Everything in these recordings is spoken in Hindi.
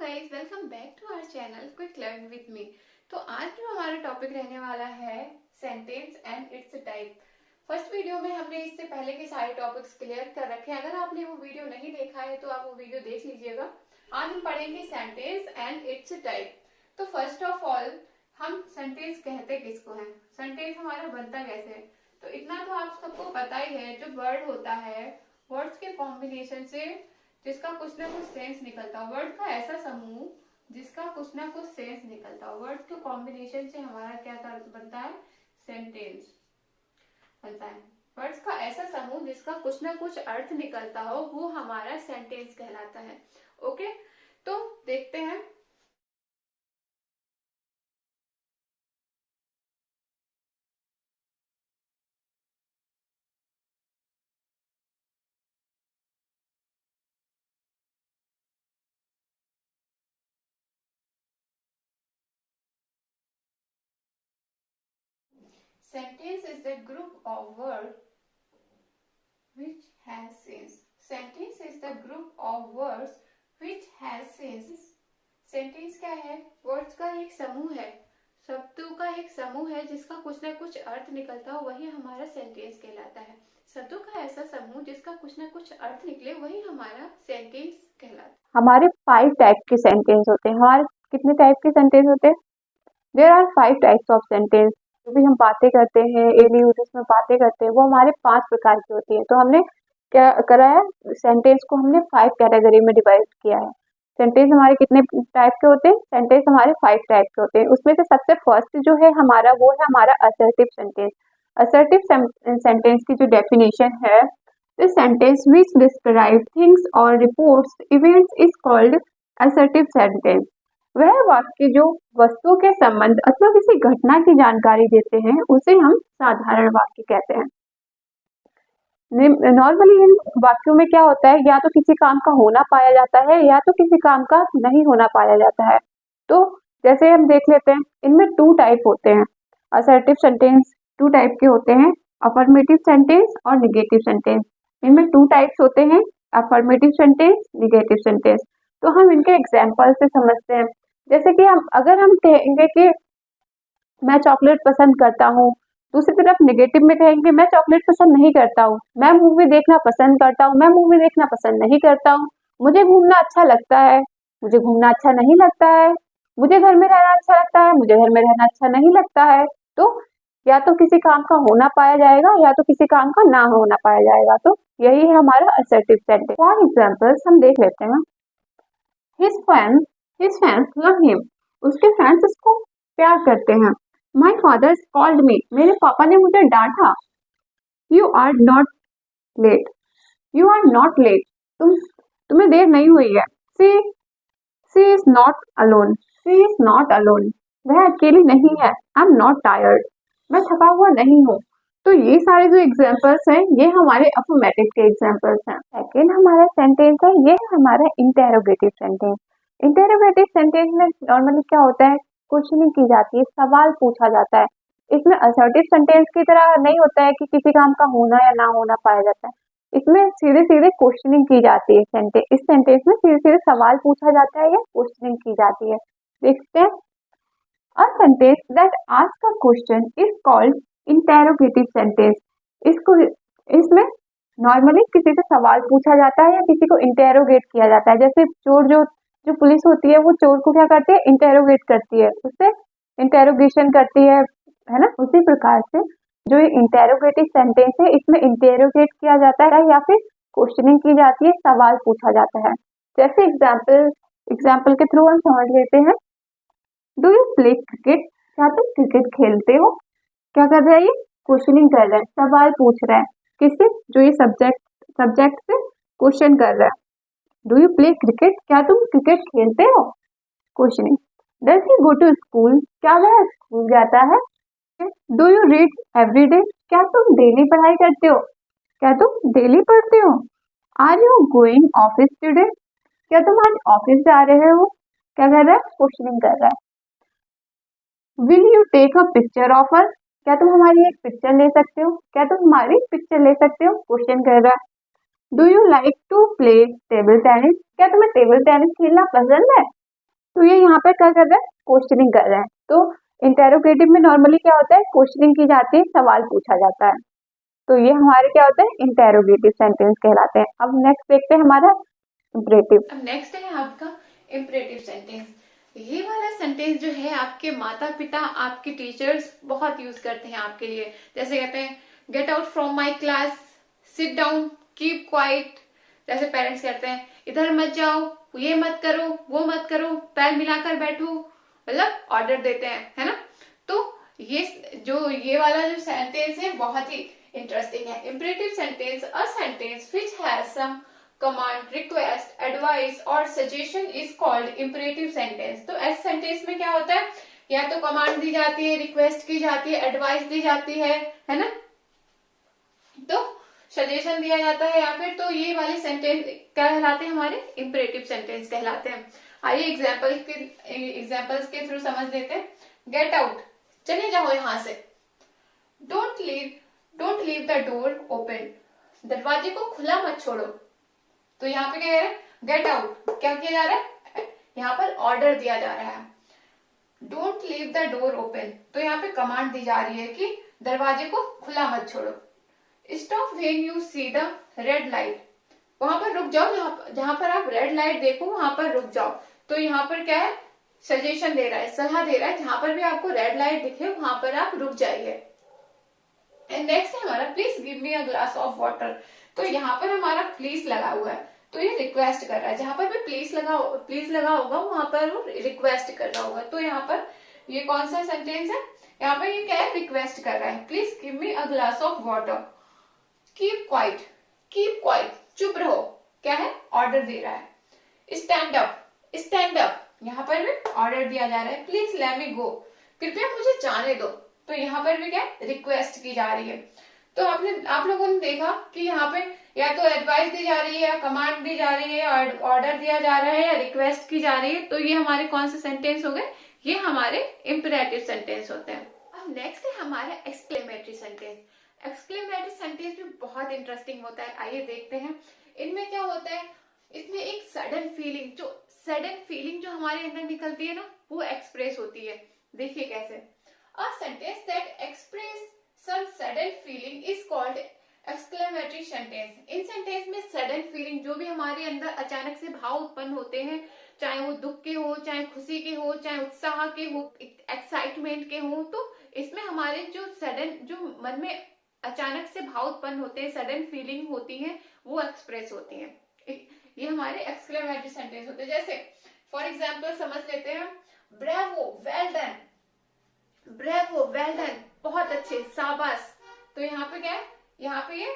Guys, welcome back to our channel quick learn with me. तो आज जो हमारा टॉपिक रहने वाला है sentence and it's type. First video में हमने इससे पहले के सारे टॉपिक्स क्लियर कर रखे हैं। अगर आपने वो वीडियो नहीं देखा है तो आप वो वीडियो देख लीजिएगा। आज हम पढ़ेंगे सेंटेंस एंड इट्स टाइप। तो फर्स्ट ऑफ ऑल, हम सेंटेंस कहते किसको हैं, सेंटेंस हमारा बनता कैसे है। तो इतना तो आप सबको पता ही है, जो वर्ड होता है वर्ड्स के कॉम्बिनेशन से जिसका कुछ ना कुछ सेंस निकलता हो, वर्ड का ऐसा समूह जिसका कुछ ना कुछ सेंस निकलता हो। वर्ड के कॉम्बिनेशन से हमारा क्या बनता है, सेंटेंस बनता है। वर्ड्स का ऐसा समूह जिसका कुछ ना कुछ अर्थ निकलता हो, वो हमारा सेंटेंस कहलाता है। ओके, तो देखते हैं। Sentence is the group of words which has sense. Sentence is the group of words which has sense. Sentence क्या है, वर्ड्स का एक समूह है, शब्दों का एक समूह है जिसका कुछ ना कुछ अर्थ निकलता हो, वही हमारा सेंटेंस कहलाता है। शब्दों का ऐसा समूह जिसका कुछ ना कुछ अर्थ निकले, वही हमारा सेंटेंस कहलाता है। हमारे 5 टाइप के सेंटेंस होते हैं। हमारे कितने टाइप के सेंटेंस होते हैं? There are 5 types of sentence. जो भी हम बातें करते हैं, डेली यूजेस में बातें करते हैं, वो हमारे 5 प्रकार की होती है। तो हमने क्या करा है, सेंटेंस को हमने 5 कैटेगरी में डिवाइड किया है। सेंटेंस हमारे कितने टाइप के होते हैं? सेंटेंस हमारे 5 टाइप के होते हैं। उसमें से सबसे फर्स्ट जो है हमारा, वो है हमारा असर्टिव सेंटेंस। असर्टिव सेंटेंस की जो डेफिनेशन है, the sentence which describes things or reports events is called assertive sentence. वह वाक्य जो वस्तुओं के संबंध अथवा किसी घटना की जानकारी देते हैं, उसे हम साधारण वाक्य कहते हैं। नॉर्मली इन वाक्यों में क्या होता है, या तो किसी काम का होना पाया जाता है या तो किसी काम का नहीं होना पाया जाता है। तो जैसे हम देख लेते हैं, इनमें 2 टाइप होते हैं। असर्टिव सेंटेंस 2 टाइप के होते हैं, अफर्मेटिव सेंटेंस और निगेटिव सेंटेंस। इनमें 2 टाइप्स होते हैं, अफर्मेटिव सेंटेंस, निगेटिव सेंटेंस। तो हम इनके एग्जाम्पल से समझते हैं। जैसे कि अगर हम कहेंगे कि मैं चॉकलेट पसंद करता हूँ, दूसरी तरफ निगेटिव में कहेंगे मैं चॉकलेट पसंद नहीं करता हूँ, मैं मूवी देखना पसंद करता हूँ, मैं मूवी देखना पसंद नहीं करता हूँ, मुझे घूमना अच्छा लगता है, मुझे घूमना अच्छा नहीं लगता है, मुझे घर में रहना अच्छा लगता है, मुझे घर में रहना अच्छा नहीं लगता है। तो या तो किसी काम का होना पाया जाएगा या तो किसी काम का ना होना पाया जाएगा। तो यही है हमारा असर्टिव सेंटेंस। फॉर एग्जाम्पल्स हम देख लेते हैं। His fans love him. उसके फैंस उसको प्यार करते हैं। My father called me. मेरे पापा ने मुझे डांटा। You are not late. You are not late. तुम्हें देर नहीं हुई है। She is not alone. She is not alone. वह अकेली नहीं है। I'm not tired. मैं थका हुआ नहीं हूँ। तो ये सारे जो एग्जाम्पल्स हैं, ये हमारे अफर्मेटिव के एग्जाम्पल्स हैं। सेकेंड हमारा सेंटेंस है, ये हमारा इंटेरोगेटिव सेंटेंस। इंटेरोगेटिव सेंटेंस में नॉर्मली क्या होता है, क्वेश्चनिंग की जाती है, सवाल पूछा जाता है। इसमें असर्टिव सेंटेंस की तरह नहीं होता है कि किसी काम का होना या ना होना पाया जाता है। इसमें सीधे सीधे क्वेश्चनिंग की जाती है। इस सेंटेंस में सीधे सीधे सवाल पूछा जाता है या क्वेश्चनिंग की जाती है। देखते हैं, अ sentence that ask a question is called interrogative sentence. इसमें नॉर्मली किसी से सवाल पूछा जाता है या किसी को इंटेरोगेट किया जाता है। जैसे चोर जो पुलिस होती है, वो चोर को क्या करती है, इंटेरोगेट करती है, उससे इंटेरोगेशन करती है ना। उसी प्रकार से जो ये इंटेरोगेटिव सेंटेंस है, इसमें इंटेरोगेट किया जाता है या फिर क्वेश्चनिंग की जाती है, सवाल पूछा जाता है। जैसे एग्जाम्पल के थ्रू हम समझ लेते हैं। Do you play cricket? क्या तुम क्रिकेट खेलते हो? क्या कर रहा है, ये क्वेश्चनिंग कर रहा है, सवाल पूछ रहा है। किससे? जो ये सब्जेक्ट से क्वेश्चन कर रहा है। Do you play cricket? क्या तुम क्रिकेट खेलते हो? Questioning. Does he go to school? क्या वह स्कूल जाता है? Do you read every day? क्या तुम डेली पढ़ाई करते हो? क्या तुम डेली पढ़ते हो? Are you going office today? क्या तुम आज ऑफिस जा रहे हो? क्या कर रहा है, क्वेश्चनिंग कर रहा है। Will you take a picture of us? क्या तुम हमारी एक पिक्चर ले सकते हो? क्या तुम हमारी पिक्चर ले सकते हो? क्वेश्चन कर रहा है। Do you like to play table tennis? क्या तुम्हें टेबल टेनिस खेलना पसंद है? तो ये यहाँ पर क्या कर रहे हैं, क्वेश्चनिंग कर रहे हैं। तो इंटेरोगेटिव में नॉर्मली क्या होता है, क्वेश्चनिंग की जाती है, सवाल पूछा जाता है। तो ये हमारे क्या होते हैं, इंटेरोगेटिव सेंटेंस कहलाते हैं। अब नेक्स्ट देखते हैं हमारा इम्परेटिव। अब नेक्स्ट है आपका इम्परेटिव सेंटेंस। ये वाला सेंटेंस जो है आपके माता पिता, आपके टीचर्स बहुत यूज करते हैं आपके लिए। जैसे कहते हैं get out from my class, sit down, keep quiet. जैसे पेरेंट्स कहते हैं इधर मत जाओ, ये मत करो, वो मत करो, पैर मिलाकर बैठो, मतलब ऑर्डर देते हैं, है ना। तो ये वाला जो सेंटेंस है बहुत ही इंटरेस्टिंग है। Imperative sentence, a sentence which has some command, request, advice और suggestion is called imperative sentence. तो ऐसे सेंटेंस में क्या होता है, या तो कमांड दी जाती है, रिक्वेस्ट की जाती है, एडवाइस दी जाती है ना, तो सजेशन दिया जाता है, या फिर तो ये वाले सेंटेंस क्या कहलाते हैं, हमारे इम्परेटिव सेंटेंस कहलाते हैं। आइए एग्जाम्पल्स के थ्रू समझ लेते हैं। गेट आउट, चले जाओ यहां से। Don't leave the door open, दरवाजे को खुला मत छोड़ो। तो यहाँ पे क्या है, गेट आउट, क्या किया जा रहा है, यहाँ पर ऑर्डर दिया जा रहा है। Don't leave the door open, तो यहाँ पे कमांड दी जा रही है कि दरवाजे को खुला मत छोड़ो। Stop when you see the red light, वहां पर रुक जाओ, जहां पर आप रेड लाइट देखो वहां पर रुक जाओ। तो यहाँ पर क्या है, सजेशन दे रहा है, सलाह दे रहा है, जहां पर भी आपको रेड लाइट दिखे वहां पर आप रुक जाइए। एंड नेक्स्ट है हमारा please give me a glass of water. तो यहाँ पर हमारा प्लीज लगा हुआ है, तो ये रिक्वेस्ट कर रहा है। जहां पर भी प्लीज लगा होगा वहां पर वो रिक्वेस्ट कर रहा होगा। तो यहाँ पर ये कौन सा सेंटेंस है, यहाँ पर ये क्या है, रिक्वेस्ट कर रहा है। Please give me a glass of water. Keep quiet, keep quiet, चुप रहो, क्या है, ऑर्डर दे रहा है। स्टैंड अप, यहाँ पर भी ऑर्डर दिया जा रहा है। प्लीज लेट मी गो, कृपया मुझे जाने दो। तो यहाँ पर भी क्या रिक्वेस्ट की जा रही है। तो आप लोगों ने देखा कि यहाँ पे या तो एडवाइस दी जा रही है, या कमांड दी जा रही है, ऑर्डर दिया जा रहा है, या रिक्वेस्ट की जा रही है। तो ये हमारे कौन से सेंटेंस हो गए, ये हमारे इंपेरेटिव सेंटेंस होते हैं। अब नेक्स्ट है हमारा एक्सक्लेमेटरी सेंटेंस। एक्सक्लेमेटरी सेंटेंस भी बहुत इंटरेस्टिंग होता है, आइए देखते हैं। इनमें क्या होता है, इसमें एक सडन फीलिंग जो हमारे अंदर निकलती है ना, वो एक्सप्रेस होती है। देखिए कैसे, a sentence that express some sudden feeling is called exclamatory sentence. इन सेंटेंस में सडन फीलिंग, जो भी हमारे अंदर अचानक से भाव उत्पन्न होते हैं, चाहे वो दुख के हो, चाहे खुशी के हो, चाहे उत्साह के हो, एक्साइटमेंट के हो, तो इसमें हमारे जो मन में अचानक से भाव उत्पन्न होते हैं, सडन फीलिंग होती है, वो एक्सप्रेस होती है। ये हमारे एक्सक्लेमेटरी सेंटेंस होते हैं। जैसे फॉर एग्जाम्पल समझ लेते हैं, bravo, well done, bravo, well done, बहुत अच्छे, शाबाश। तो यहाँ पे क्या है, यहाँ पे ये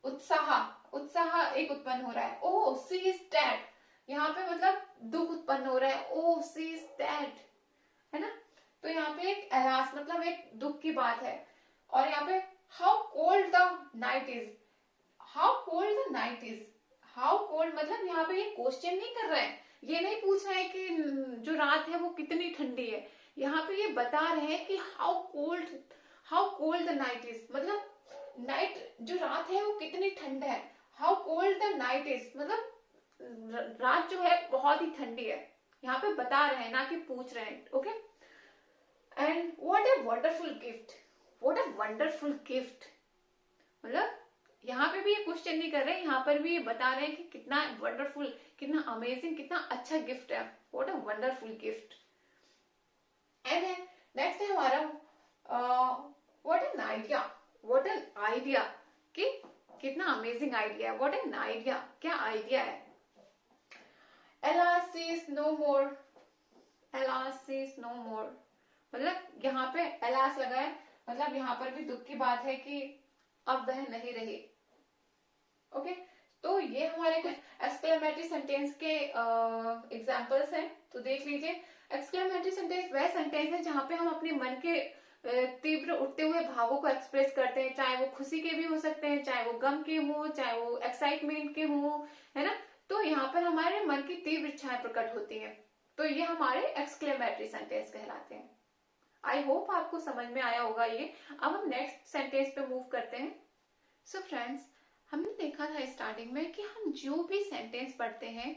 उत्साह एक उत्पन्न हो रहा है। ओह सी इज डैड, यहाँ पे मतलब दुख उत्पन्न हो रहा है। ओह सी इज डैड, है ना। तो यहाँ पे एक एलास, मतलब एक दुख की बात है। और यहाँ पे how cold the night is, how cold the night is, how cold मतलब यहाँ पे ये क्वेश्चन नहीं कर रहे हैं, ये नहीं पूछ रहे हैं कि जो रात है वो कितनी ठंडी है। यहाँ पे ये बता रहे हैं कि how cold the night is, मतलब नाइट जो रात है वो कितनी ठंड है। How cold the night is मतलब रात जो है बहुत ही ठंडी है। यहाँ पे बता रहे हैं, ना कि पूछ रहे हैं। Okay, and what a wonderful gift, what a wonderful gift, मतलब यहाँ पे भी ये क्वेश्चन नहीं कर रहे हैं, यहाँ पर भी ये बता रहे हैं कि कितना वंडरफुल, कितना अमेजिंग, कितना अच्छा गिफ्ट है। What a wonderful gift. And next है हमारा what an idea, what an idea, कि कितना अमेजिंग आइडिया है। व्हाट एन आइडिया, क्या आइडिया है। Alas is no more, alas is no more, मतलब यहाँ पे एलास लगा है, मतलब यहाँ पर भी दुख की बात है कि अब वह नहीं रही। ओके, तो ये हमारे कुछ एक्सक्लेमेटरी सेंटेंस के एग्जांपल्स हैं, तो देख लीजिए। एक्सक्लेमेटरी सेंटेंस वह सेंटेंस है जहाँ पे हम अपने मन के तीव्र उठते हुए भावों को एक्सप्रेस करते हैं, चाहे वो खुशी के भी हो सकते हैं, चाहे वो गम के हो, चाहे वो एक्साइटमेंट के हो, है ना। तो यहाँ पर हमारे मन की तीव्र इच्छाएं प्रकट होती हैं, तो ये हमारे एक्सक्लेमेटरी सेंटेंस कहलाते हैं। आई होप आपको समझ में आया होगा ये। अब हम नेक्स्ट सेंटेंस पे मूव करते हैं। सो फ्रेंड्स, हमने देखा था स्टार्टिंग में कि हम जो भी सेंटेंस पढ़ते हैं,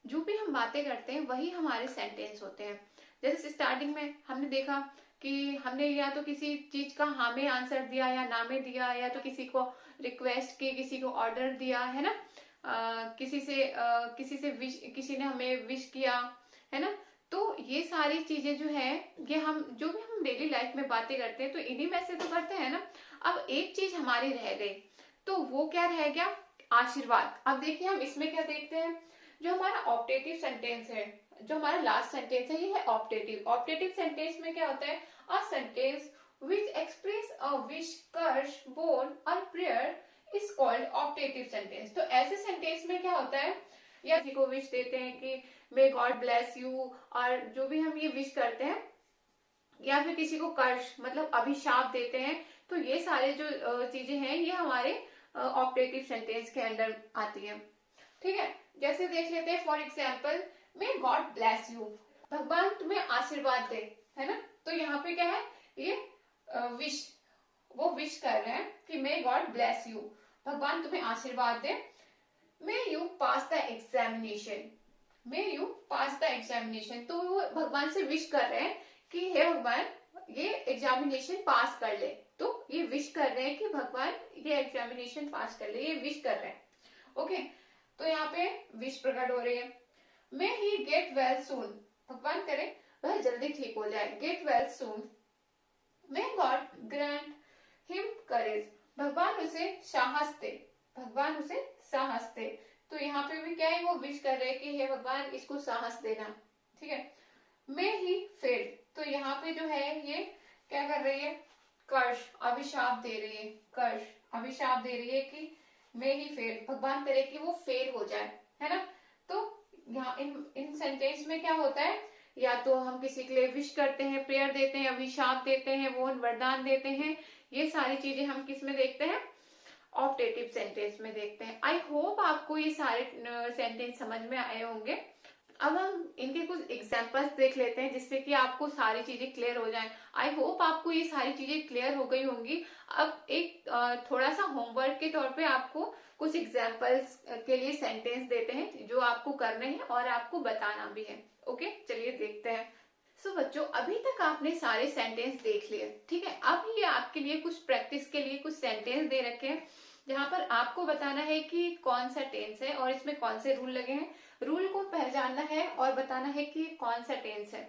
जो भी हम बातें करते हैं वही हमारे सेंटेंस होते हैं। जैसे स्टार्टिंग में हमने देखा कि हमने या तो किसी चीज का हाँ में आंसर दिया या ना में दिया, या तो किसी को रिक्वेस्ट की, किसी को ऑर्डर दिया, है ना, किसी ने हमें विश किया, है ना। तो ये सारी चीजें जो है, ये हम जो भी हम डेली लाइफ में बातें करते हैं तो इन्हीं में से तो करते हैं ना। अब एक चीज हमारी रह गई, तो वो क्या रह गया? आशीर्वाद। अब देखिए हम इसमें क्या देखते हैं, जो हमारा ऑप्टेटिव सेंटेंस है, जो हमारा लास्ट सेंटेंस है, ये है ऑप्टेटिव। ऑप्टेटिव सेंटेंस में क्या होता है? अ sentence which express a wish, कर्ज, बोन और prayer is called optative sentence. तो ऐसे सेंटेंस में क्या होता है, या किसी को विश देते हैं कि मे गॉड ब्लेस यू, और जो भी हम ये विश करते हैं, या फिर किसी को कर्ज मतलब अभिशाप देते हैं, तो ये सारे जो चीजें हैं ये हमारे ऑप्टेटिव सेंटेंस के अंदर आती है। ठीक है, जैसे देख लेते हैं for example, may God bless you, भगवान तुम्हें आशीर्वाद दे, है ना। तो यहाँ पे क्या है, ये विश, वो विश कर रहे हैं कि मे गॉड ब्लेस यू, भगवान तुम्हें आशीर्वाद दे। May you pass the examination, may you pass the examination, तो वो भगवान से विश कर रहे हैं कि हे भगवान ये एग्जामिनेशन पास कर ले। तो ये विश कर रहे हैं कि भगवान ये एग्जामिनेशन पास कर ले, ये विश कर रहे हैं। ओके, तो यहाँ पे विश प्रकट हो रही है। मे ही गेट वेल सून, भगवान करे वह जल्दी ठीक हो जाए, get well soon. May God grant him courage, भगवान उसे साहस दे, भगवान उसे साहस दे। तो यहाँ पे भी क्या है, वो विश कर रहे हैं कि हे भगवान इसको साहस देना। ठीक है, मे ही फेल, तो यहाँ पे जो है ये क्या कर रही है, कर्ज अभिशाप दे रही है, कर्ज अभिशाप दे रही है कि मे ही फेल, भगवान करे कि वो फेल हो जाए, है ना। तो यहाँ इन सेंटेंस में क्या होता है, या तो हम किसी के लिए विश करते हैं, प्रेयर देते हैं, अभिशाप देते हैं, वो वरदान देते हैं, ये सारी चीजें हम किस में देखते हैं, ऑप्टेटिव सेंटेंस में देखते हैं। आई होप आपको ये सारे सेंटेंस समझ में आए होंगे। अब हम इनके कुछ एग्जांपल्स देख लेते हैं जिससे कि आपको सारी चीजें क्लियर हो जाएं। आई होप आपको ये सारी चीजें क्लियर हो गई होंगी। अब एक थोड़ा सा होमवर्क के तौर पे आपको कुछ एग्जांपल्स के लिए सेंटेंस देते हैं जो आपको करने हैं और आपको बताना भी है। ओके, चलिए देखते हैं। सो बच्चों, अभी तक आपने सारे सेंटेंस देख लिए, ठीक है। अब ये आपके लिए कुछ प्रैक्टिस के लिए कुछ सेंटेंस दे रखे हैं जहां पर आपको बताना है कि कौन सा टेंस है और इसमें कौन से रूल लगे हैं। रूल को पहचानना है और बताना है कि कौन सा टेंस है।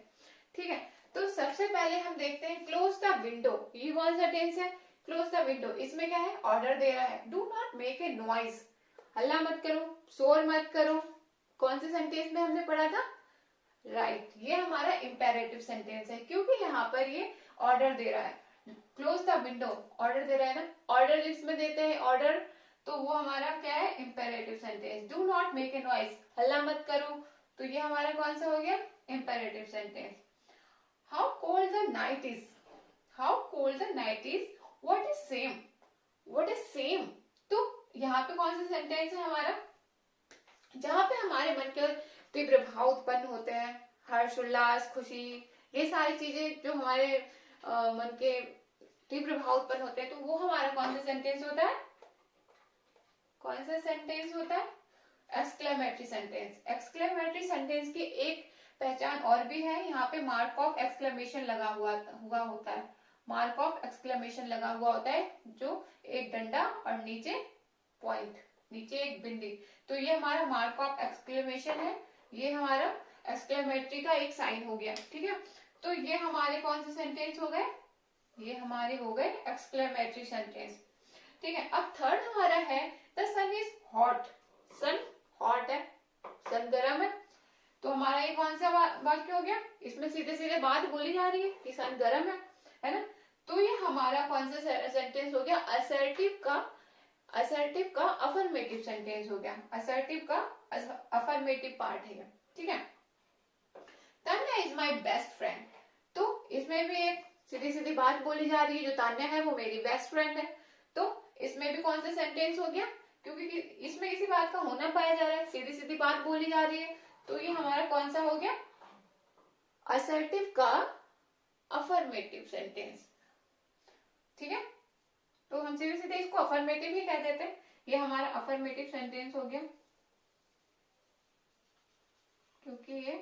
ठीक है, तो सबसे पहले हम देखते हैं क्लोज द विंडो, ये कौन सा टेंस है, क्लोज द विंडो। इसमें क्या है, ऑर्डर दे रहा है, do not make a noise, हल्ला मत करो, शोर मत करो। कौन से सेंटेंस में हमने पढ़ा था, राइट, ये हमारा इंपेरेटिव सेंटेंस है क्योंकि यहाँ पर ये ऑर्डर दे रहा है। क्लोज द विंडो, ऑर्डर दे रहा है ना, ऑर्डर जिसमें देते हैं ऑर्डर, तो वो हमारा क्या है, imperative sentence. Do not make a noise, हल्ला मत करो, तो ये हमारा कौन सा हो गया, imperative sentence. How cold the night is, how cold the night is, what is same, what is same. तो यहाँ पे कौन सा सेंटेंस है हमारा, जहां पे हमारे मन के तीव्र भाव उत्पन्न होते हैं, हर्ष उल्लास खुशी, ये सारी चीजें जो हमारे मन के तीव्र भाव उत्पन्न होते हैं, तो वो हमारा कौन सा सेंटेंस होता है, कौन सा सेंटेंस होता है, एक्सक्लेमेटरी सेंटेंस। एक्सक्लेमेटरी सेंटेंस की एक पहचान और भी है, यहाँ पे मार्क ऑफ एक्सक्लेमेशन लगा हुआ होता है, मार्क ऑफ एक्सक्लेमेशन लगा हुआ होता है, जो एक डंडा और नीचे पॉइंट, नीचे एक बिंदी, तो ये हमारा मार्क ऑफ एक्सक्लेमेशन है, ये हमारा एक्सक्लेमेटरी का एक साइन हो गया। ठीक है, तो ये हमारे कौन से सेंटेंस हो गए, ये हमारे हो गए एक्सक्लेमेटरी सेंटेंस। ठीक है, अब थर्ड हमारा है the sun is hot, sun hot है, सन गर्म है, तो हमारा ये कौन सा वाक्य हो गया, इसमें सीधे सीधे बात बोली जा रही है कि सन गर्म है ना। तो ये हमारा कौन सा सेंटेंस हो गया, असर्टिव का अफर्मेटिव सेंटेंस हो गया, असर्टिव का अफर्मेटिव पार्ट है। ठीक है, Tanya is my best friend, तो इसमें भी एक सीधी सीधी बात बोली जा रही है, जो तान्या है वो मेरी बेस्ट फ्रेंड है, तो इसमें भी कौन सा सेंटेंस हो गया, क्योंकि इसमें किसी बात का होना पाया जा रहा है, सीधी सीधी बात बोली जा रही है, तो ये हमारा कौन सा हो गया, असर्टिव का अफर्मेटिव सेंटेंस। ठीक है, तो हम सीधे सीधे इसको अफर्मेटिव ही कह देते हैं, ये हमारा अफर्मेटिव सेंटेंस हो गया। क्योंकि ये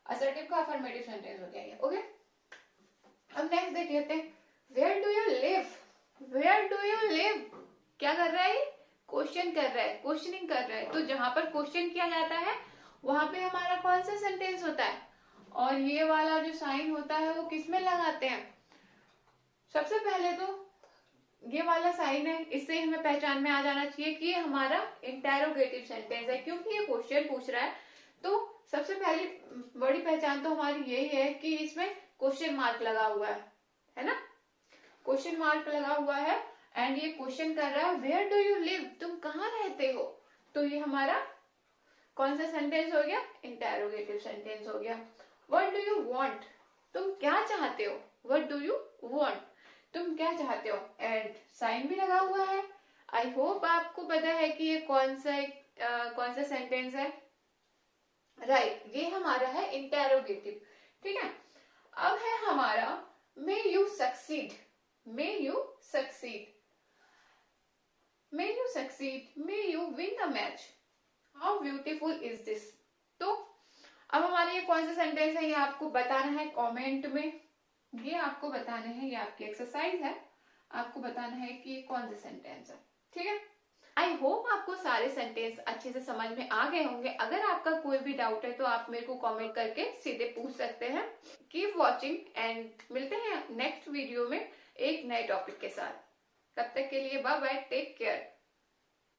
असर्टिव का अफर्मेटिव सेंटेंस हो गया ये। ओके, अब नेक्स्ट देख लेते हैं, where do you live. Where do you live क्या कर रहा है, क्वेश्चन कर रहा है, क्वेश्चनिंग कर रहा है। तो जहां पर क्वेश्चन किया जाता है वहां पे हमारा कौन सा सेंटेंस होता है, और ये वाला जो साइन होता है वो किसमें लगाते हैं। सबसे पहले तो ये वाला साइन है, इससे हमें पहचान में आ जाना चाहिए कि ये हमारा इंटेरोगेटिव सेंटेंस है, क्योंकि ये क्वेश्चन पूछ रहा है। तो सबसे पहली बड़ी पहचान तो हमारी यही है कि इसमें क्वेश्चन मार्क लगा हुआ है ना, क्वेश्चन मार्क लगा हुआ है एंड ये क्वेश्चन कर रहा है वेयर डू यू लिव, तुम कहाँ रहते हो। तो ये हमारा कौन सा सेंटेंस हो गया, इंटेरोगेटिव सेंटेंस हो गया। व्हाट डू यू वांट, तुम क्या चाहते हो, व्हाट डू यू वांट, तुम क्या चाहते हो, एंड साइन भी लगा हुआ है। आई होप आपको पता है कि ये कौन सा सेंटेंस है, राइट ये हमारा है इंटेरोगेटिव। ठीक है, अब है हमारा may you succeed. May you succeed, may you succeed, may you win the match, how beautiful is this. तो अब हमारे ये कौन सा सेंटेंस है ये आपको बताना है कमेंट में, ये आपको बताने हैं, ये आपकी एक्सरसाइज है, आपको बताना है कि ये कौन सा सेंटेंस है। ठीक है, आई होप आपको सारे सेंटेंस अच्छे से समझ में आ गए होंगे। अगर आपका कोई भी डाउट है तो आप मेरे को कमेंट करके सीधे पूछ सकते हैं। कीप वॉचिंग एंड मिलते हैं नेक्स्ट वीडियो में एक नए टॉपिक के साथ। तब तक के लिए बाय बाय, टेक केयर।